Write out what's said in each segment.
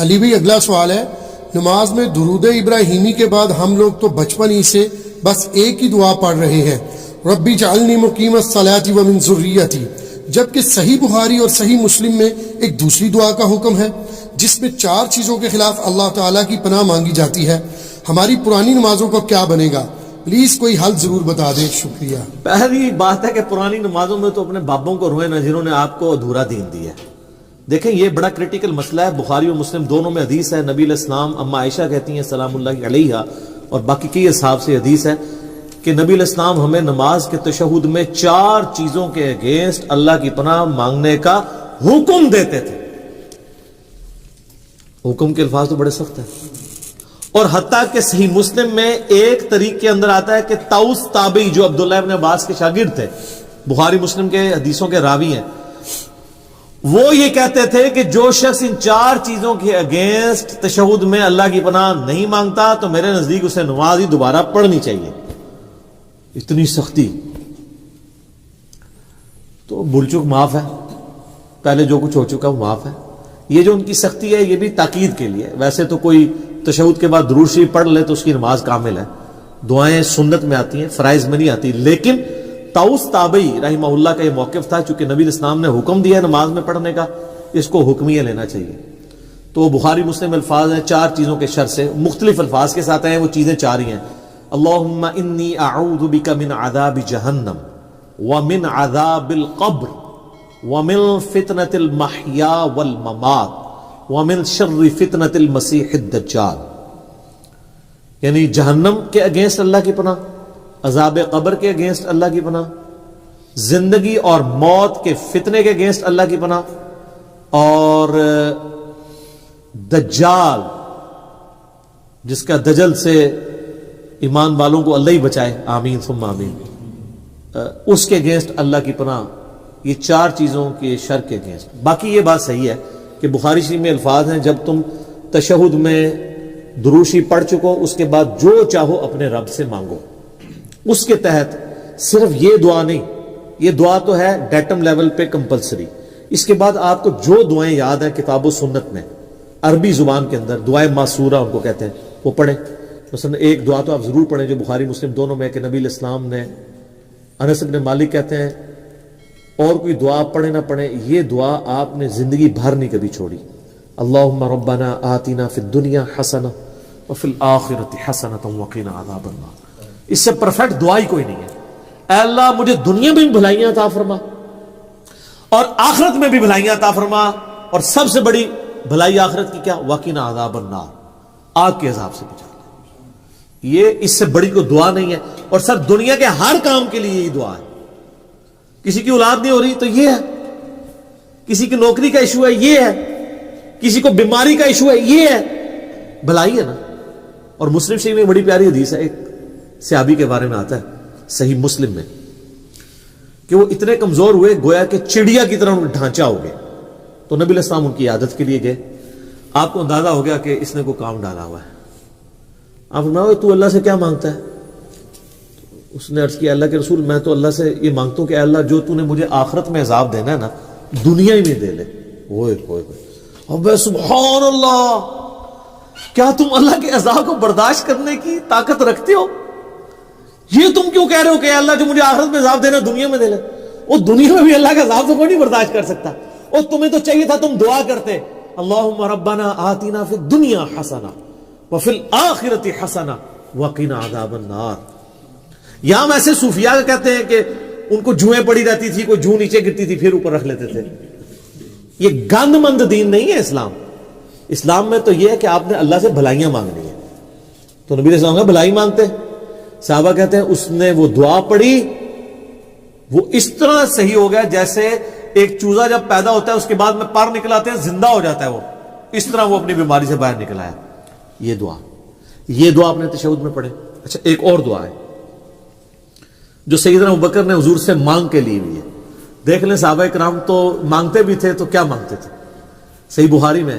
علی بھائی اگلا سوال ہے، نماز میں درود ابراہیمی کے بعد ہم لوگ تو بچپن ہی سے بس ایک ہی دعا پڑھ رہے ہیں، ربی جعلنی مقیم الصلاۃ ومن ذریتی، جبکہ صحیح بخاری اور صحیح مسلم میں ایک دوسری دعا کا حکم ہے جس میں 4 چیزوں کے خلاف اللہ تعالیٰ کی پناہ مانگی جاتی ہے، ہماری پرانی نمازوں کا کیا بنے گا؟ پلیز کوئی حل ضرور بتا دیں، شکریہ۔ پہلی بات ہے کہ پرانی نمازوں میں تو اپنے بابوں کو روئے نہ جنہوں نے آپ کو ادھورا دین دیا ہے۔ دیکھیں یہ بڑا کریٹیکل مسئلہ ہے، بخاری و مسلم دونوں میں حدیث ہے، نبی علیہ السلام اما عائشہ کہتی ہیں سلام اللہ علیہ اور باقی کئی اصحاب سے حدیث ہے کہ نبی علیہ السلام ہمیں نماز کے تشہد میں 4 چیزوں کے اگینسٹ اللہ کی پناہ مانگنے کا حکم دیتے تھے۔ حکم کے الفاظ تو بڑے سخت ہیں، اور حتیٰ کہ صحیح مسلم میں ایک طریق کے اندر آتا ہے کہ طاؤس تابعی جو عبداللہ ابن عباس کے شاگرد تھے، بخاری مسلم کے حدیثوں کے راوی ہیں، وہ یہ کہتے تھے کہ جو شخص ان 4 چیزوں کے اگینسٹ تشہد میں اللہ کی پناہ نہیں مانگتا تو میرے نزدیک اسے نماز ہی دوبارہ پڑھنی چاہیے۔ اتنی سختی، تو بھول چک معاف ہے، پہلے جو کچھ ہو چکا وہ معاف ہے۔ یہ جو ان کی سختی ہے یہ بھی تاکید کے لیے، ویسے تو کوئی تشہد کے بعد درود شریف پڑھ لے تو اس کی نماز کامل ہے، دعائیں سنت میں آتی ہیں، فرائض میں نہیں آتی، لیکن طاؤس تابعی رحمہ اللہ کا یہ موقف تھا، چونکہ نبی علیہ السلام نے حکم دیا ہے نماز میں پڑھنے کا، اس کو حکمیہ لینا چاہیے۔ تو بخاری مسلم الفاظ ہیں 4 چیزوں کے شر سے، مختلف الفاظ کے ساتھ ہیں، وہ چیزیں 4 ہی ہیں۔ اللہم انی اعوذ بک من عذاب جہنم ومن عذاب القبر ومن فتنة المحیا والممات ومن شر فتنة المسیح الدجال، یعنی جہنم کے اگینسٹ اللہ کی پناہ، عذاب قبر کے اگینسٹ اللہ کی پناہ، زندگی اور موت کے فتنے کے اگینسٹ اللہ کی پناہ، اور دجال جس کا دجل سے ایمان والوں کو اللہ ہی بچائے، آمین ثم آمین، اس کے اگینسٹ اللہ کی پناہ۔ یہ 4 چیزوں کے شر کے اگینسٹ۔ باقی یہ بات صحیح ہے کہ بخاری شریف میں الفاظ ہیں جب تم تشہد میں درود شریف پڑھ چکو اس کے بعد جو چاہو اپنے رب سے مانگو، اس کے تحت صرف یہ دعا نہیں، یہ دعا تو ہے ڈیٹم لیول پہ کمپلسری، اس کے بعد آپ کو جو دعائیں یاد ہیں کتاب و سنت میں عربی زبان کے اندر دعائیں معصورہ ان کو کہتے ہیں، وہ پڑھیں۔ مثلا ایک دعا تو آپ ضرور پڑھیں جو بخاری مسلم دونوں میں کہ نبی علیہ السلام نے، انس بن مالک کہتے ہیں اور کوئی دعا پڑھیں نہ پڑھیں یہ دعا آپ نے زندگی بھر نہیں کبھی چھوڑی، اللہم ربنا آتنا فی الدنیا حسنہ وفی الآخرۃ حسنۃ وقنا عذاب النار۔ اس سے پرفیکٹ دعا ہی کوئی نہیں ہے۔ اے اللہ مجھے دنیا میں بھی بھلائیاں عطا فرما اور آخرت میں بھی بھلائیاں عطا فرما، اور سب سے بڑی بھلائی آخرت کی کیا؟ وقنا عذاب النار، آگ کے عذاب سے بچا۔ یہ اس سے بڑی کوئی دعا نہیں ہے، اور سر دنیا کے ہر کام کے لیے یہی دعا ہے۔ کسی کی اولاد نہیں ہو رہی تو یہ ہے، کسی کی نوکری کا ایشو ہے یہ ہے، کسی کو بیماری کا ایشو ہے یہ ہے، بھلائی ہے نا۔ اور مسلم شریف میں بڑی پیاری حدیث ہے، ایک صحابی کے بارے میں آتا ہے صحیح مسلم میں کہ وہ اتنے کمزور ہوئے گویا کہ چڑیا کی طرح ان کا ڈھانچہ ہو گیا، تو نبی علیہ السلام ان کی عادت کے لیے گئے، آپ کو اندازہ ہو گیا کہ اس نے کوئی کام ڈالا ہوا ہے۔ آپ فرمایا تو اللہ سے کیا مانگتا ہے؟ اس نے عرض کیا اللہ کے رسول میں تو اللہ سے یہ مانگتا ہوں کہ اے اللہ جو تو نے مجھے آخرت میں عذاب دینا ہے نا دنیا ہی میں دے لے۔ ہوئے اب سبحان اللہ، کیا تم اللہ کے عذاب کو برداشت کرنے کی طاقت رکھتے ہو؟ یہ تم کیوں کہہ رہے ہو کہ اے اللہ جو مجھے آخرت میں عذاب دینا دنیا میں دے لے؟ وہ دنیا میں بھی اللہ کا عذاب تو کوئی نہیں برداشت کر سکتا، اور تمہیں تو چاہیے تھا تم دعا کرتے اللہم ربنا آتنا فی الدنیا حسنہ وفی الآخرۃ حسنہ وقنا عذاب النار۔ یہاں ہم ایسے صوفیاء کہتے ہیں کہ ان کو جوئیں پڑی رہتی تھی، کوئی جو نیچے گرتی تھی پھر اوپر رکھ لیتے تھے۔ یہ گند مند دین نہیں ہے اسلام۔ اسلام میں تو یہ ہے کہ آپ نے اللہ سے بھلائیاں مانگنی ہے، تو نبی علیہ السلام کا بھلائی مانگتے، صحابہ کہتے ہیں اس نے وہ دعا پڑھی، وہ اس طرح صحیح ہو گیا جیسے ایک چوزا جب پیدا ہوتا ہے اس کے بعد میں پر نکل آتے ہیں زندہ ہو جاتا ہے، وہ اس طرح وہ اپنی بیماری سے باہر نکل آیا۔ یہ دعا اپنے تشہد میں پڑھے۔ اچھا ایک اور دعا ہے جو سیدنا ابوبکر نے حضور سے مانگ کے لی ہوئی ہے، دیکھ لیں صحابہ کرام تو مانگتے بھی تھے، تو کیا مانگتے تھے؟ صحیح بخاری میں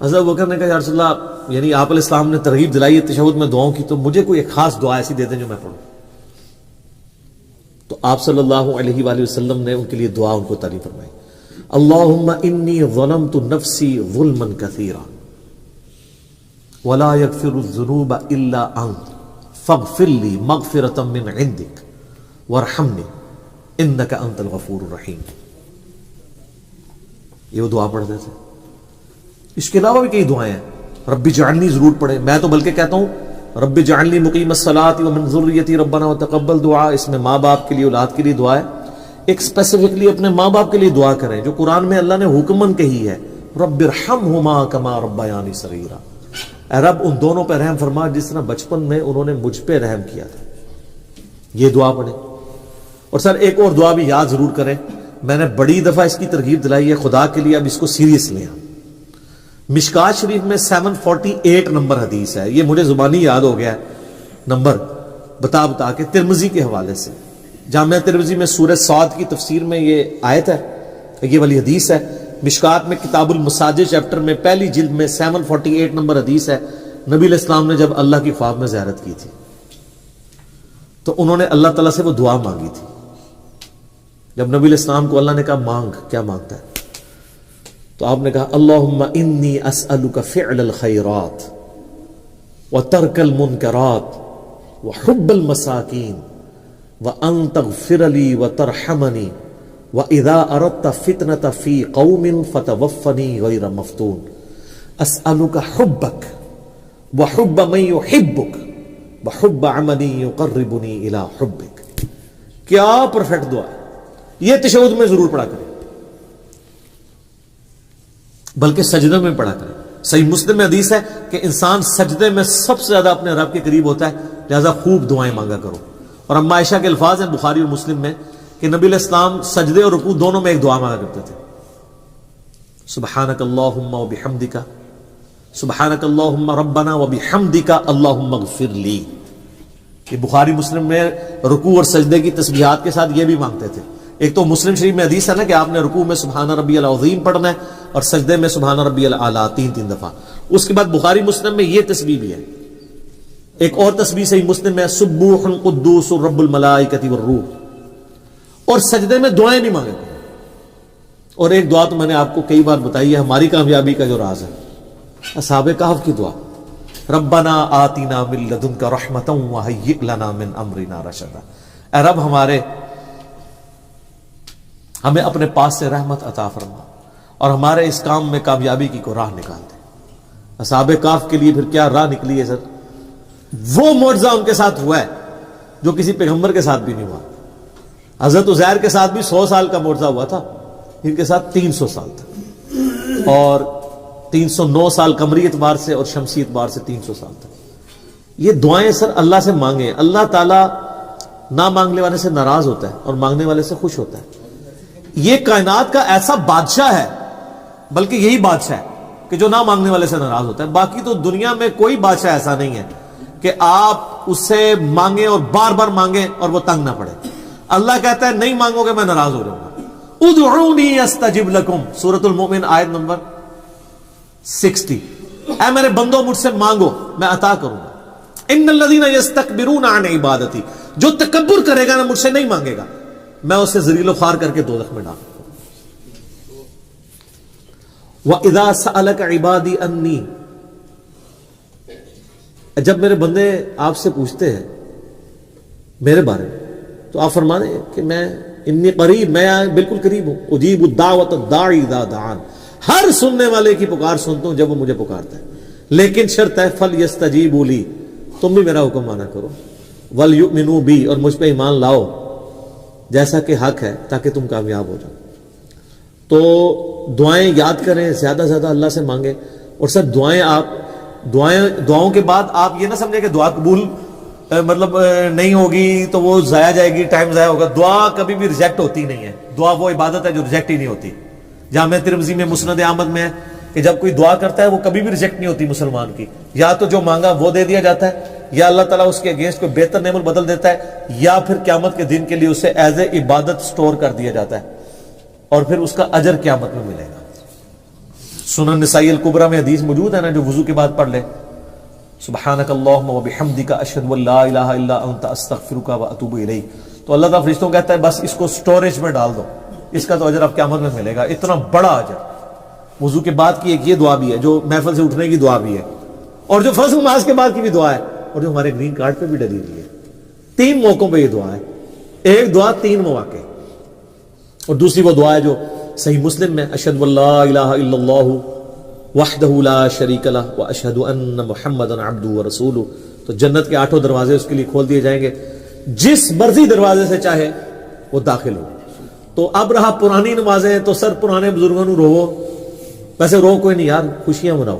حضرت ابوبکر نے کہا یا رسول اللہ، یعنی آپ علیہ السلام نے ترغیب دلائی ہے تشہد میں دعاؤں کی، تو مجھے کوئی ایک خاص دعا ایسی دے دیں جو میں پڑھوں۔ تو آپ صلی اللہ علیہ وآلہ وسلم نے ان کے لیے دعا ان کو تعلیم فرمائی، اللہم انی ظلمت نفسی ظلما کثیرا ولا یغفر الذنوب الا انت فاغفر لی مغفرۃ من عندک وارحمنی انک انت الغفور الرحیم. یہ وہ دعا پڑھتے تھے. اس کے علاوہ بھی کئی دعائیں ہیں. رب اجعلنی ضرور پڑھیں. میں تو بلکہ کہتا ہوں رب اجعلنی مقیم الصلاۃ ومن ذریتی ربنا وتقبل دعا. اس میں ماں باپ کے لیے اولاد کے لیے دعا ہے. ایک اسپیسیفکلی اپنے ماں باپ کے لیے دعا کریں جو قرآن میں اللہ نے حکمن کہی ہے, رب ارحمہما کما ربیانی صغیرا. اے رب ان دونوں پہ رحم فرما جس طرح بچپن میں انہوں نے مجھ پہ رحم کیا تھا. یہ دعا پڑھیں. اور سر ایک اور دعا بھی یاد ضرور کریں. میں نے بڑی دفعہ اس کی ترغیب دلائی ہے, خدا کے لیے اب اس کو سیریس لیں. مشکات شریف میں 748 نمبر حدیث ہے. یہ مجھے زبانی یاد ہو گیا ہے نمبر بتا کے, ترمذی کے حوالے سے. جامعہ ترمذی میں سورہ صاد کی تفسیر میں یہ آیت ہے, یہ والی حدیث ہے. مشکات میں کتاب المساجد چیپٹر میں پہلی جلد میں 748 نمبر حدیث ہے. نبی علیہ السلام نے جب اللہ کی خواب میں زیارت کی تھی تو انہوں نے اللہ تعالیٰ سے وہ دعا مانگی تھی. جب نبی علیہ السلام کو اللہ نے کہا مانگ, کیا مانگتا ہے, تو آپ نے کہا اللہم انی اسألک فعل الخیرات وترک المنکرات وحب المساکین وان تغفر لی وترحمنی وَإِذَا أَرَدْتَ فِتْنَةَ فِي قَوْمٍ فَتَوَفَّنِي غَيْرَ مَفْتُونٍ أَسْأَلُكَ حُبَّكَ وَحُبَّ مَن يُحِبُّكَ وَحُبَّ عَمَلٍ يُقَرِّبُنِي إِلَى حُبِّكَ. کیا پرفیکٹ دعا ہے. یہ تشہد میں ضرور پڑھا کریں, بلکہ سجدے میں پڑھا کریں. صحیح مسلم میں حدیث ہے کہ انسان سجدے میں سب سے زیادہ اپنے رب کے قریب ہوتا ہے, لہذا خوب دعائیں مانگا کرو. اور اما عائشہ کے الفاظ ہیں بخاری اور مسلم میں کہ نبی علیہ السلام سجدے اور رکوع دونوں میں ایک دعا مانگا کرتے تھے, سبحانک اللہم وبحمدک, سبحانک اللہم ربنا وبحمدک اللہم اغفر لی. کہ بخاری مسلم میں رکوع اور سجدے کی تسبیحات کے ساتھ یہ بھی مانگتے تھے. ایک تو مسلم شریف میں حدیث ہے نا کہ آپ نے رکوع میں سبحان ربی العظیم پڑھنا ہے اور سجدے میں سبحان ربی الاعلی 3 دفعہ. اس کے بعد بخاری مسلم میں یہ تسبیح بھی ہے. ایک اور تسبیح صحیح مسلم میں سبوح قدوس رب الملائکۃ والروح. اور سجدے میں دعائیں بھی مانگے. اور ایک دعا تو میں نے آپ کو کئی بار بتائی ہے, ہماری کامیابی کا جو راز ہے, اصحاب کہف کی دعا, ربنا آتنا من لدنک رحمتا وہیئ لنا من امرنا رشدا. اے رب ہمیں اپنے پاس سے رحمت عطا فرما اور ہمارے اس کام میں کامیابی کی کو راہ نکال دے. اصحاب کہف کے لیے پھر کیا راہ نکلی ہے سر. وہ معجزہ ان کے ساتھ ہوا ہے جو کسی پیغمبر کے ساتھ بھی نہیں ہوا. حضرت عزیر کے ساتھ بھی 100 سال کا معجزہ ہوا تھا, ان کے ساتھ 300 سال تھا, اور 309 سال قمری اعتبار سے اور شمسی اعتبار سے 300 سال تھا. یہ دعائیں سر اللہ سے مانگیں. اللہ تعالیٰ نہ مانگنے والے سے ناراض ہوتا ہے اور مانگنے والے سے خوش ہوتا ہے. یہ کائنات کا ایسا بادشاہ ہے, بلکہ یہی بادشاہ ہے کہ جو نہ مانگنے والے سے ناراض ہوتا ہے. باقی تو دنیا میں کوئی بادشاہ ایسا نہیں ہے کہ آپ اس سے مانگیں اور بار بار مانگیں اور وہ تنگ نہ پڑے. اللہ کہتا ہے نہیں مانگو گے میں ناراض ہو جاؤں گا. ادعونی استجب لکم, سورۃ المؤمن آیت نمبر 60. اے میرے بندو مجھ سے مانگو میں عطا کروں گا. ان الذین یستکبرون عن عبادتی, جو تکبر کرے گا نا مجھ سے نہیں مانگے گا, میں اسے ذلیل و خوار کر کے دوزخ میں ڈال دوں گا. وَإِذَا سَأَلَكَ عِبَادِي أَنِّي, جب میرے بندے آپ سے پوچھتے ہیں میرے بارے میں تو آپ فرمانے کہ میں انی قریب, میں بالکل قریب ہوں. اجیب الدعوۃ الداعی اذا دعان, ہر سننے والے کی پکار سنتا ہوں جب وہ مجھے پکارتا ہے. لیکن شرط ہے فلیستجیبوا لی, تم بھی میرا حکم مانا کرو, ولیؤمنوا بی, اور مجھ پہ ایمان لاؤ جیسا کہ حق ہے تاکہ تم کامیاب ہو جاؤ. تو دعائیں یاد کریں, زیادہ سے زیادہ اللہ سے مانگیں. اور سر دعاؤں کے بعد آپ یہ نہ سمجھیں کہ دعا قبول مطلب نہیں ہوگی تو وہ ضائع جائے گی, ٹائم ضائع ہوگا. دعا کبھی بھی ریجیکٹ ہوتی نہیں ہے. دعا وہ عبادت ہے جو ریجیکٹ ہی نہیں ہوتی. جامعہ ترمذی میں مسند احمد میں ہے کہ جب کوئی دعا کرتا ہے وہ کبھی بھی ریجیکٹ نہیں ہوتی مسلمان کی. یا تو جو مانگا وہ دے دیا جاتا ہے, یا اللہ تعالیٰ اس کے اگینسٹ کوئی بہتر نعمت بدل دیتا ہے, یا پھر قیامت کے دن کے لیے اسے ایز اے عبادت سٹور کر دیا جاتا ہے اور پھر اس کا اجر قیامت میں ملے گا. سنن نسائی الکبریٰ میں حدیث موجود ہے نا, جو وضو کے بعد پڑھ لے, سبحانک اللہم وبحمدک اشہد ان لا الہ الا انت استغفرک واتوب الیک, تو اللہ تعالیٰ فرشتوں کہتا ہے بس اس کو سٹوریج میں ڈال دو, اس کا تو اجر اب قیامت میں ملے گا. اتنا بڑا اجر. وضو کے بعد کی ایک یہ دعا بھی ہے جو محفل سے اٹھنے کی دعا بھی ہے, اور جو فرض نماز کے بعد کی بھی دعا ہے اور جو ہمارے گرین کارڈ پہ بھی ڈلی ہوئی ہے. 3 موقعوں پہ یہ دعا ہے. ایک دعا 3 مواقع, اور دوسری وہ دعا ہے جو صحیح مسلم میں اشہد اللہ الہ الا اللہ وحدہ لا شریک لہ واشہد ان محمدا عبدہ ورسولہ. تو جنت کے 8 دروازے اس کے لیے کھول دیے جائیں گے, جس مرضی دروازے سے چاہے وہ داخل ہو. تو اب رہا پرانی نمازیں, تو سر پرانے بزرگوں کو رو, ویسے رو کوئی نہیں یار, خوشیاں مناؤ.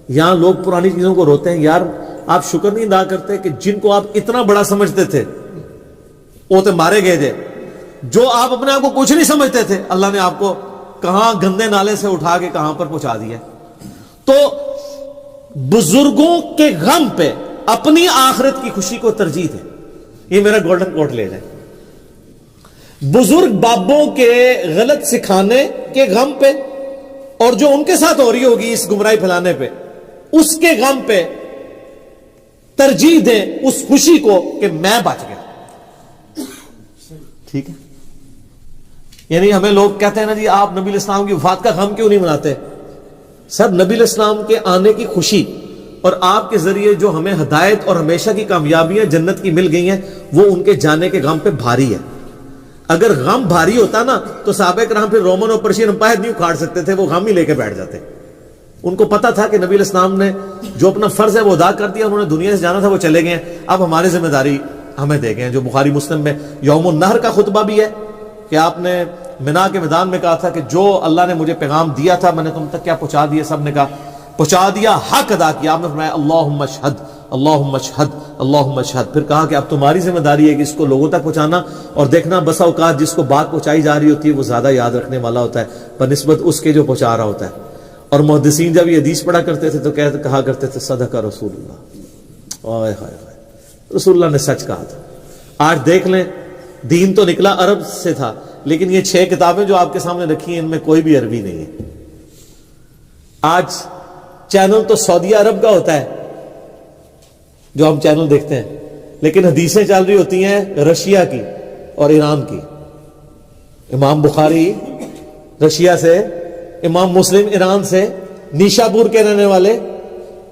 یہاں لوگ پرانی چیزوں کو روتے ہیں. یار آپ شکر نہیں ادا کرتے کہ جن کو آپ اتنا بڑا سمجھتے تھے وہ تو مارے گئے تھے. جو آپ اپنے آپ کو کچھ نہیں سمجھتے تھے, اللہ نے آپ کو کہاں گندے نالے سے اٹھا کے کہاں پر پہنچا دیا. تو بزرگوں کے غم پہ اپنی آخرت کی خوشی کو ترجیح دیں. یہ میرا گولڈن کوٹ لے جائیں. بزرگ بابوں کے غلط سکھانے کے غم پہ اور جو ان کے ساتھ ہو رہی ہوگی اس گمراہی پھیلانے پہ, اس کے غم پہ ترجیح دیں اس خوشی کو کہ میں بچ گیا. ٹھیک ہے. یعنی ہمیں لوگ کہتے ہیں نا جی آپ نبی الاسلام کی وفات کا غم کیوں نہیں مناتے. سب نبی الاسلام کے آنے کی خوشی اور آپ کے ذریعے جو ہمیں ہدایت اور ہمیشہ کی کامیابیاں جنت کی مل گئی ہیں وہ ان کے جانے کے غم پہ بھاری ہے. اگر غم بھاری ہوتا نا تو صحابہ کرام پھر رومن اور پرشین امپائر نہیں اکھاڑ سکتے تھے, وہ غم ہی لے کے بیٹھ جاتے. ان کو پتا تھا کہ نبی علیہ السلام نے جو اپنا فرض ہے وہ ادا کر دیا, انہوں نے دنیا سے جانا تھا, وہ چلے گئے ہیں. اب ہماری ذمہ داری ہمیں دے گئے ہیں. جو بخاری مسلم میں یوم النحر کا خطبہ بھی ہے کہ آپ نے منا کے میدان میں کہا تھا کہ جو اللہ نے مجھے پیغام دیا تھا میں نے تم تک کیا پہنچا دیا. سب نے کہا پہنچا دیا, حق ادا کیا. آپ نے فرمایا اللہم اشہد اللہم اشہد اللہم اشہد. پھر کہا کہ اب تمہاری ذمہ داری ہے کہ اس کو لوگوں تک پہنچانا, اور دیکھنا بسا اوقات جس کو بات پہنچائی جا رہی ہوتی ہے وہ زیادہ یاد رکھنے والا ہوتا ہے بنسبت اس کے جو پہنچا رہا ہوتا ہے. اور محدثین جب یہ حدیث پڑھا کرتے تھے تو کہا کرتے تھے صدق رسول اللہ. اوئے ہائے ہائے, رسول اللہ نے سچ کہا تھا. آج دیکھ لیں دین تو نکلا عرب سے تھا, لیکن یہ 6 کتابیں جو آپ کے سامنے رکھی ہیں ان میں کوئی بھی عربی نہیں ہے. آج چینل تو سعودی عرب کا ہوتا ہے جو ہم چینل دیکھتے ہیں, لیکن حدیثیں چل رہی ہوتی ہیں رشیا کی اور ایران کی. امام بخاری رشیا سے, امام مسلم ایران سے, نیشا پور کے رہنے والے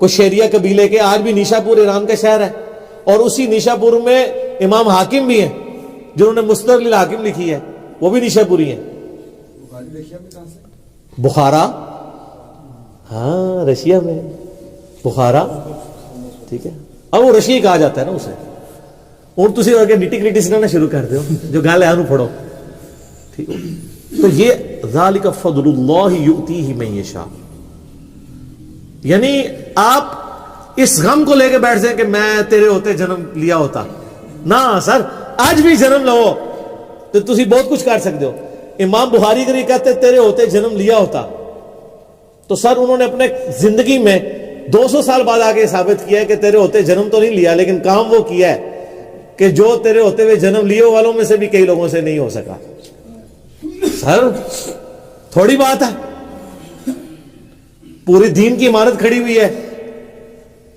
کشیریا قبیلے کے. آج بھی نیشا پور ایران کا شہر ہے, اور اسی نیشا پور میں امام حاکم بھی ہیں جنہوں نے مستدرک الحاکم لکھی ہے, وہ بھی نیشا پوری ہیں. بخارا, ہاں رشیا میں بخارا. ٹھیک ہے, اب وہ رشیا کہا جاتا ہے نا اسے. اور تسی اگر نٹی گریٹی سنانا شروع کر دو جو گل ہے انہوں پڑھو. ٹھیک ہے, تو یہ ذالک فضل اللہ یؤتیہ من یشاء. یعنی آپ اس غم کو لے کے بیٹھ جائیں کہ میں تیرے ہوتے جنم لیا ہوتا. نہ سر, آج بھی جنم لو تو تسی بہت کچھ کر سکتے ہو. امام بخاری اگر یہ کہتے تیرے ہوتے جنم لیا ہوتا تو سر انہوں نے اپنے زندگی میں 200 سال بعد آگے ثابت کیا ہے کہ تیرے ہوتے جنم تو نہیں لیا, لیکن کام وہ کیا ہے کہ جو تیرے ہوتے ہوئے جنم لیے والوں میں سے بھی کئی لوگوں سے نہیں ہو سکا. سر تھوڑی بات ہے, پوری دین کی عمارت کھڑی ہوئی ہے.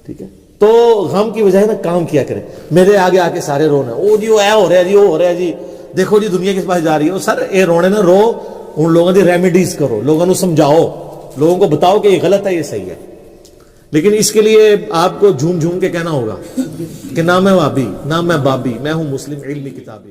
ٹھیک ہے, تو غم کی بجائے نا کام کیا کریں. میرے آگے آ کے سارے رونا, او جی وہ اے ہو رہا ہے جی, وہ ہو رہا ہے جی, دیکھو جی دنیا کس پاس جا رہی ہے. سر اے رونے نا رو, ان لوگوں کی ریمیڈیز کرو, لوگوں کو سمجھاؤ, لوگوں کو بتاؤ کہ یہ غلط ہے یہ صحیح ہے. لیکن اس کے لیے آپ کو جھوم جھوم کے کہنا ہوگا کہ نہ میں وابی نہ میں بابی, میں ہوں مسلم علمی کتابی.